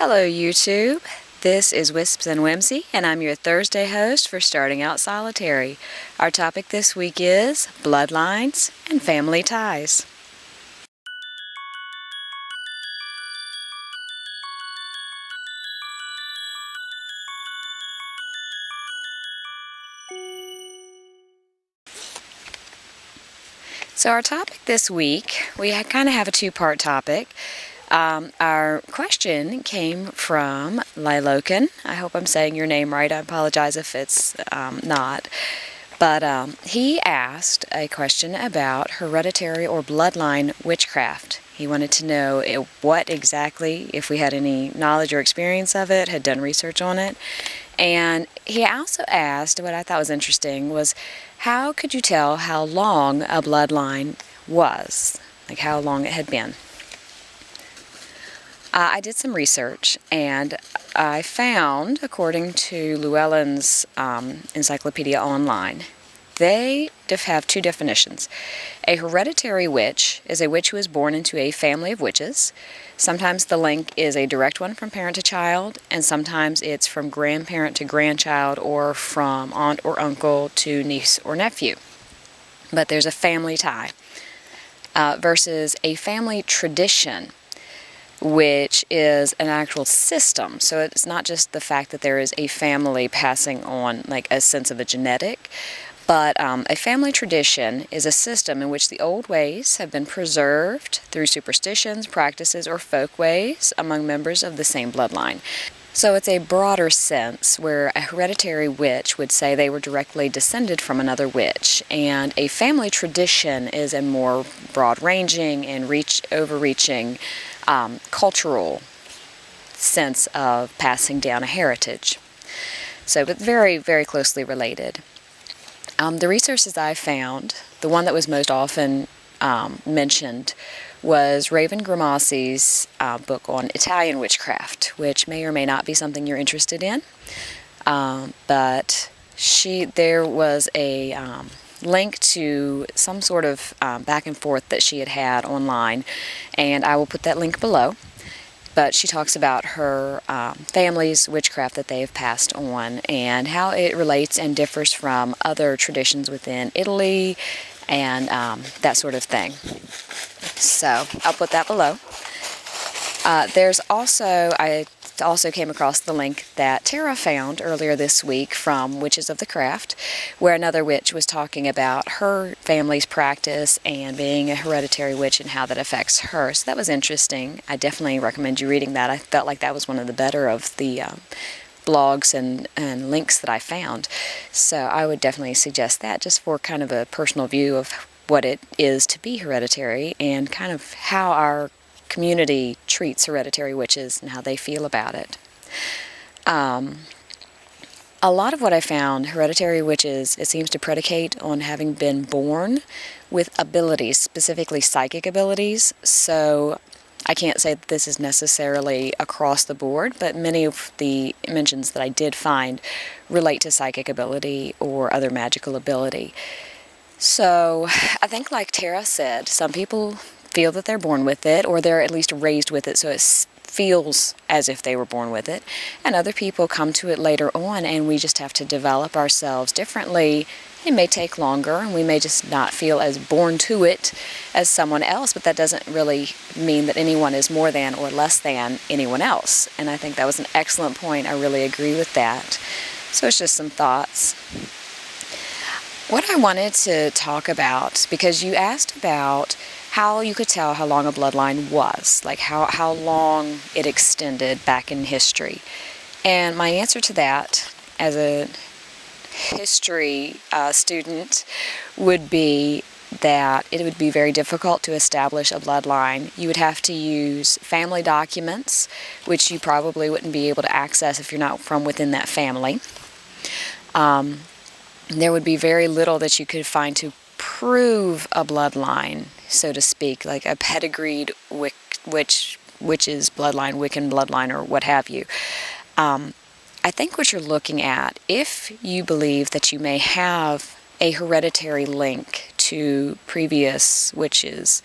Hello YouTube, this is Wisps and Whimsy, and I'm your Thursday host for Starting Out Solitary. Our topic this week is Bloodlines and Family Ties. So our topic this week, we kind of have a two-part topic. Our question came from Liloken. I hope I'm saying your name right. I apologize if it's not. But he asked a question about hereditary or bloodline witchcraft. He wanted to know what exactly, if we had any knowledge or experience of it, had done research on it. And he also asked, what I thought was interesting, was how could you tell how long a bloodline was? Like how long it had been. I did some research, and I found, according to Llewellyn's Encyclopedia Online, they have two definitions. A hereditary witch is a witch who is born into a family of witches. Sometimes the link is a direct one from parent to child, and sometimes it's from grandparent to grandchild or from aunt or uncle to niece or nephew. But there's a family tie versus a family tradition, which is an actual system. So it's not just the fact that there is a family passing on like a sense of a genetic, but a family tradition is a system in which the old ways have been preserved through superstitions, practices, or folkways among members of the same bloodline. So it's a broader sense where a hereditary witch would say they were directly descended from another witch, and a family tradition is a more broad-ranging and overreaching cultural sense of passing down a heritage. So, but very, very closely related. The resources I found, the one that was most often mentioned was Raven Grimassi's book on Italian witchcraft, which may or may not be something you're interested in. But there was a link to some sort of back and forth that she had online, and I will put that link below. But she talks about her family's witchcraft that they have passed on and how it relates and differs from other traditions within Italy and that sort of thing. So I'll put that below. I also came across the link that Tara found earlier this week from Witches of the Craft, where another witch was talking about her family's practice and being a hereditary witch and how that affects her. So that was interesting. I definitely recommend you reading that. I felt like that was one of the better of the blogs and links that I found. So I would definitely suggest that just for kind of a personal view of what it is to be hereditary and kind of how our community treats hereditary witches and how they feel about it. A lot of what I found, hereditary witches, it seems to predicate on having been born with abilities, specifically psychic abilities. So I can't say that this is necessarily across the board, but many of the mentions that I did find relate to psychic ability or other magical ability. So I think, like Tara said, some people feel that they're born with it, or they're at least raised with it, so it feels as if they were born with it. And other people come to it later on, and we just have to develop ourselves differently. It may take longer, and we may just not feel as born to it as someone else, but that doesn't really mean that anyone is more than or less than anyone else. And I think that was an excellent point. I really agree with that. So it's just some thoughts. What I wanted to talk about, because you asked about how you could tell how long a bloodline was, like how long it extended back in history. And my answer to that, as a history student, would be that it would be very difficult to establish a bloodline. You would have to use family documents, which you probably wouldn't be able to access if you're not from within that family. There would be very little that you could find to prove a bloodline, so to speak, like a pedigreed witch's bloodline, Wiccan bloodline, or what have you. I think what you're looking at, if you believe that you may have a hereditary link to previous witches,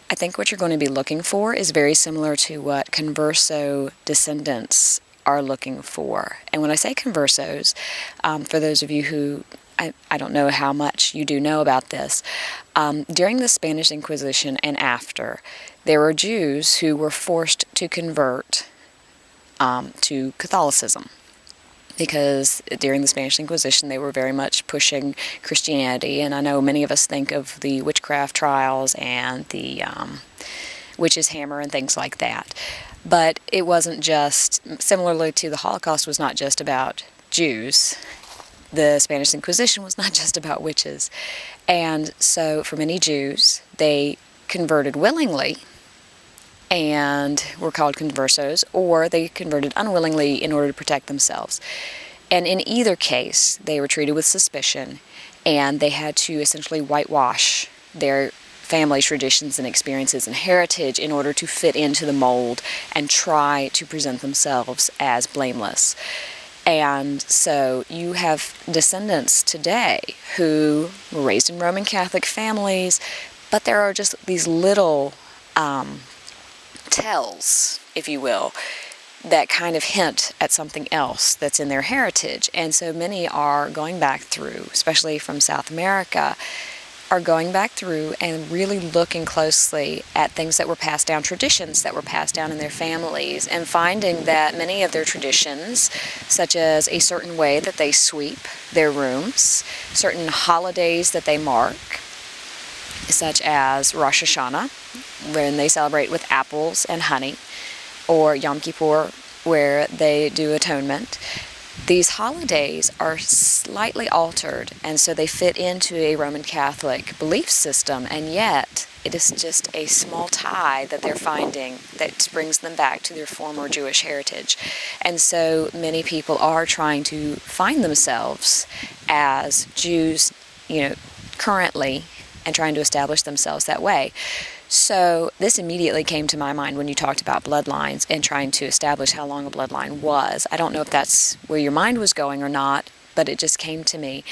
I think what you're going to be looking for is very similar to what converso descendants are looking for. And when I say conversos, for those of you who, I don't know how much you do know about this, during the Spanish Inquisition and after, there were Jews who were forced to convert to Catholicism, because during the Spanish Inquisition they were very much pushing Christianity, and I know many of us think of the witchcraft trials and the witch's hammer and things like that. But it wasn't just, similarly to the Holocaust, was not just about Jews. The Spanish Inquisition was not just about witches. And so for many Jews, they converted willingly and were called conversos, or they converted unwillingly in order to protect themselves. And in either case, they were treated with suspicion, and they had to essentially whitewash their family traditions and experiences and heritage in order to fit into the mold and try to present themselves as blameless. And so you have descendants today who were raised in Roman Catholic families, but there are just these little tells, if you will, that kind of hint at something else that's in their heritage. And so many are going back through, especially from South America, are going back through and really looking closely at things that were passed down, traditions that were passed down in their families, and finding that many of their traditions, such as a certain way that they sweep their rooms, certain holidays that they mark, such as Rosh Hashanah, when they celebrate with apples and honey, or Yom Kippur, where they do atonement. These holidays are slightly altered, and so they fit into a Roman Catholic belief system, and yet it is just a small tie that they're finding that brings them back to their former Jewish heritage. And so many people are trying to find themselves as Jews, currently, and trying to establish themselves that way. So this immediately came to my mind when you talked about bloodlines and trying to establish how long a bloodline was. I don't know if that's where your mind was going or not, but it just came to me.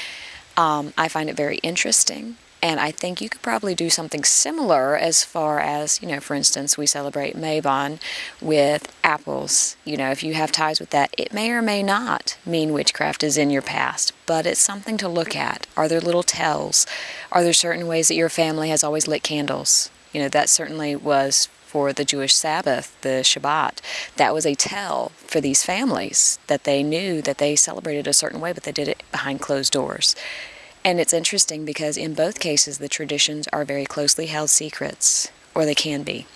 I find it very interesting, and I think you could probably do something similar as far as, for instance, we celebrate Mabon with apples. If you have ties with that, it may or may not mean witchcraft is in your past, but it's something to look at. Are there little tells? Are there certain ways that your family has always lit candles? That certainly was for the Jewish Sabbath, the Shabbat. That was a tell for these families that they knew that they celebrated a certain way, but they did it behind closed doors. And it's interesting because in both cases, the traditions are very closely held secrets, or they can be.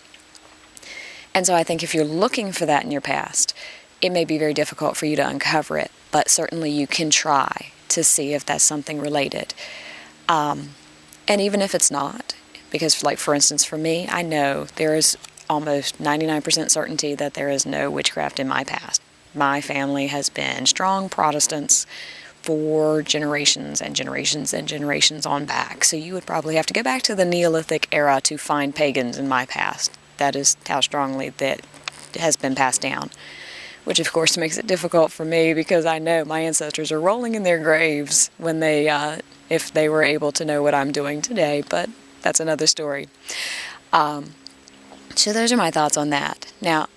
And so I think if you're looking for that in your past, it may be very difficult for you to uncover it, but certainly you can try to see if that's something related. And even if it's not, because, for instance, for me, I know there is almost 99% certainty that there is no witchcraft in my past. My family has been strong Protestants for generations and generations and generations on back. So you would probably have to go back to the Neolithic era to find pagans in my past. That is how strongly that has been passed down, which of course makes it difficult for me because I know my ancestors are rolling in their graves when if they were able to know what I'm doing today, but that's another story. So those are my thoughts on that. Now,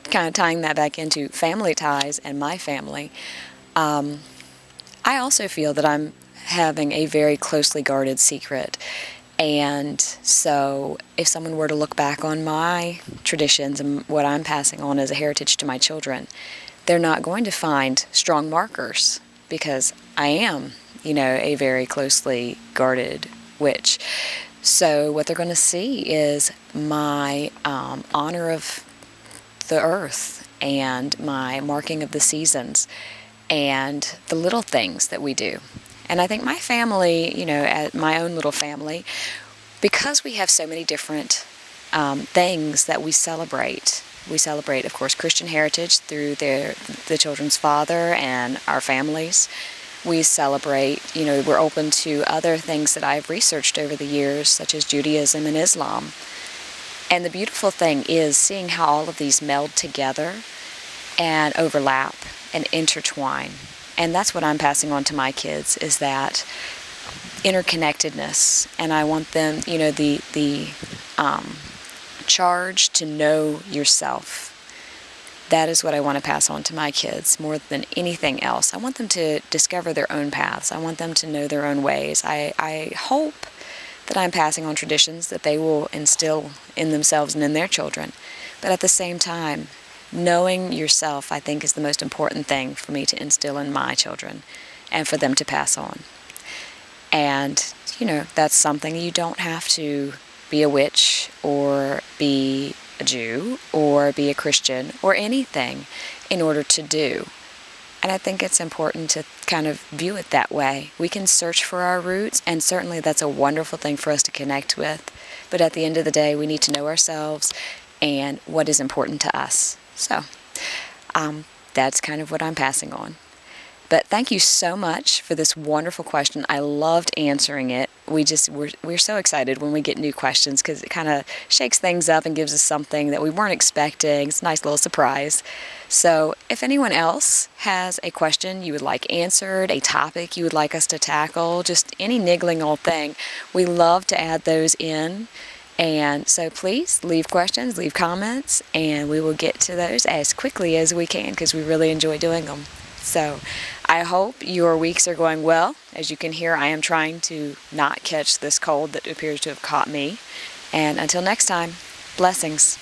kind of tying that back into family ties and my family, I also feel that I'm having a very closely guarded secret. And so if someone were to look back on my traditions and what I'm passing on as a heritage to my children, they're not going to find strong markers because I am, a very closely guarded witch. So what they're going to see is my honor of the earth and my marking of the seasons and the little things that we do. And I think my family, my own little family, because we have so many different things that we celebrate. We celebrate, of course, Christian heritage through the children's father and our families. We celebrate, we're open to other things that I've researched over the years, such as Judaism and Islam. And the beautiful thing is seeing how all of these meld together and overlap and intertwine. And that's what I'm passing on to my kids, is that interconnectedness. And I want them, the charge to know yourself. That is what I want to pass on to my kids more than anything else. I want them to discover their own paths. I want them to know their own ways. I hope that I'm passing on traditions that they will instill in themselves and in their children. But at the same time, knowing yourself, I think, is the most important thing for me to instill in my children and for them to pass on. And, that's something you don't have to be a witch or be a Jew or be a Christian or anything in order to do. And I think it's important to kind of view it that way. We can search for our roots, and certainly that's a wonderful thing for us to connect with. But at the end of the day, we need to know ourselves and what is important to us. So that's kind of what I'm passing on. But thank you so much for this wonderful question. I loved answering it. We're so excited when we get new questions because it kind of shakes things up and gives us something that we weren't expecting. It's a nice little surprise. So if anyone else has a question you would like answered, a topic you would like us to tackle, just any niggling old thing, we love to add those in. And so please leave questions, leave comments, and we will get to those as quickly as we can because we really enjoy doing them. So I hope your weeks are going well. As you can hear, I am trying to not catch this cold that appears to have caught me. And until next time, blessings.